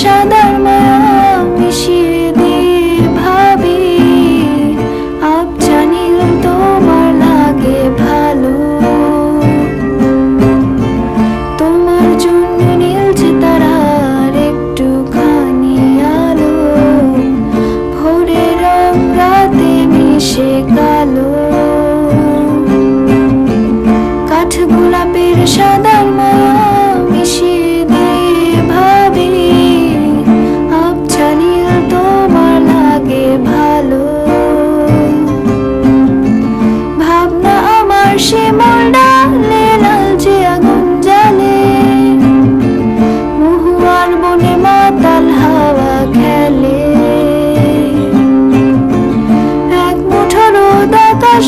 সাদার মায়া মিশিয়ে দিয়ে ভাবি আবছা নীল তোমার লাগে ভালো। তোমার জন্য নীলছে তারার একটুখানি আলো, ভোরের রং রাতে মিশে কালো। কাঠ গোলাপের সাদার মায়া মিশিয়ে দিয়ে ভাবি আবছা নীল তোমার লাগে ভালো। ভাবনা আমার শিমুল ডালে লালচে আগুন জ্বালে, মহুয়ার বনে মাতাল হাওয়া খেলে। এক মুঠো রোদ আকাশ